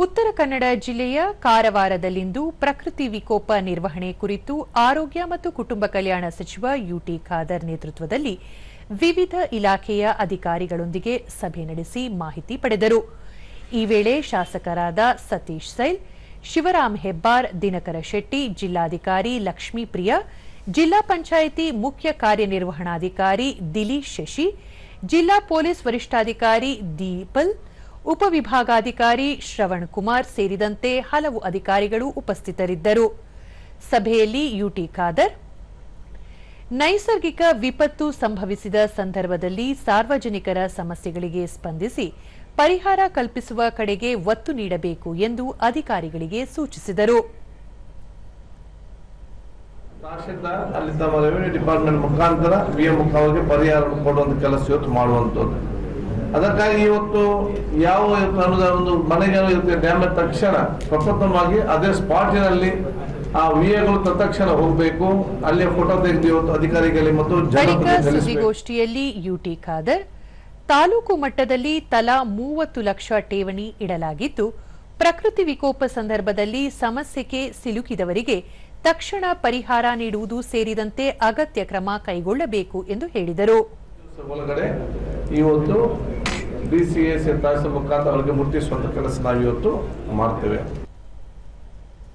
ಉತ್ತರ ಕನ್ನಡ ಜಿಲ್ಲೆಯ ಕಾರವಾರದಲ್ಲಿಂದು ಪ್ರಕೃತಿ ವಿಕೋಪ ನಿರ್ವಹಣೆ ಕುರಿತು ಆರೋಗ್ಯ ಮತ್ತು ಕುಟುಂಬ ಕಲ್ಯಾಣ ಸಚಿವ ಯುಟಿ ಖಾದರ್ ನೇತೃತ್ವದಲ್ಲಿ ವಿವಿಧ ಇಲಾಖೆಯ ಅಧಿಕಾರಿಗಳೊಂದಿಗೆ ಸಭೆ ನಡೆಸಿ ಮಾಹಿತಿ ಪಡೆದರು. ಈ ವೇಳೆ ಶಾಸಕರಾದ ಸತೀಶ್ ಸೈಲ್, ಶಿವರಾಮ್ ಹೆಬ್ಬಾರ್, ದಿನಕರ ಶೆಟ್ಟಿ, ಜಿಲ್ಲಾಧಿಕಾರಿ ಲಕ್ಷ್ಮೀಪ್ರಿಯಾ, ಜಿಲ್ಲಾ ಪಂಚಾಯಿತಿ ಮುಖ್ಯ ಕಾರ್ಯನಿರ್ವಹಣಾಧಿಕಾರಿ ದಿಲೀಶ್ ಶಶಿ, ಜಿಲ್ಲಾ ಪೊಲೀಸ್ ವರಿಷ್ಠಾಧಿಕಾರಿ ದೀಪಲ್, ಉಪವಿಭಾಗಾಧಿಕಾರಿ ಶ್ರವಣ್ ಕುಮಾರ್ ಸೇರಿದಂತೆ ಹಲವು ಅಧಿಕಾರಿಗಳು ಉಪಸ್ಥಿತರಿದ್ದರು. ಸಭೆಯಲ್ಲಿ ಯುಟಿ ಖಾದರ್, ನೈಸರ್ಗಿಕ ವಿಪತ್ತು ಸಂಭವಿಸಿದ ಸಂದರ್ಭದಲ್ಲಿ ಸಾರ್ವಜನಿಕರ ಸಮಸ್ಯೆಗಳಿಗೆ ಸ್ಪಂದಿಸಿ ಪರಿಹಾರ ಕಲ್ಪಿಸುವ ಕಡೆಗೆ ಒತ್ತು ನೀಡಬೇಕು ಎಂದು ಅಧಿಕಾರಿಗಳಿಗೆ ಸೂಚಿಸಿದರು. ತಹಶೀಲ್ದಾರ್ ಅಲ್ಲಿ ತಮ್ಮ ರೆವಿನ್ಯೂ ಡಿಪಾರ್ಟ್ಮೆಂಟ್ ಮುಖಾಂತರ ಬಿಎಂ ಮುಖಾಂತರ ಪರಿಹಾರ ಕೊಡುವಂತ ಕೆಲಸ ಇವತ್ತು ಮಾಡುವಂತದ್ದು. ಅದಕ್ಕಾಗಿ ಇವತ್ತು ಯಾವ ಒಂದು ಮನೆಗೆ ಡ್ಯಾಮೇಜ್ ತಕ್ಷಣ ಪ್ರಪ್ರಥಮವಾಗಿ ಅದೇ ಸ್ಪಾಟಿನಲ್ಲಿ ಆ ವಿಎಗಳು ತಕ್ಷಣ ಹೋಗಬೇಕು. ಅಲ್ಲಿ ಫೋಟೋ ತೆಗೆದು ಇವತ್ತು ಅಧಿಕಾರಿಗಳಿಗೆ ಮತ್ತು ಸುದ್ದಿಗೋಷ್ಠಿಯಲ್ಲಿ ಯುಟಿ ಖಾದರ್, ತಾಲೂಕು ಮಟ್ಟದಲ್ಲಿ ತಲಾ 30 ಲಕ್ಷ ಠೇವಣಿ ಇಡಲಾಗಿದ್ದು, ಪ್ರಕೃತಿ ವಿಕೋಪ ಸಂದರ್ಭದಲ್ಲಿ ಸಮಸ್ಯೆಗೆ ಸಿಲುಕಿದವರಿಗೆ ತಕ್ಷಣ ಪರಿಹಾರ ನೀಡುವುದು ಸೇರಿದಂತೆ ಅಗತ್ಯ ಕ್ರಮ ಕೈಗೊಳ್ಳಬೇಕು ಎಂದು ಹೇಳಿದರು. ಒಳಗಡೆ ಇವತ್ತು ಡಿಸಿಎಸ್ ತಹಸೀಲ್ ಮುಖಾಂತರ ಅವರಿಗೆ ಮುಟ್ಟಿಸುವಂತ ಕೆಲಸ ನಾವು ಇವತ್ತು ಮಾಡ್ತೇವೆ.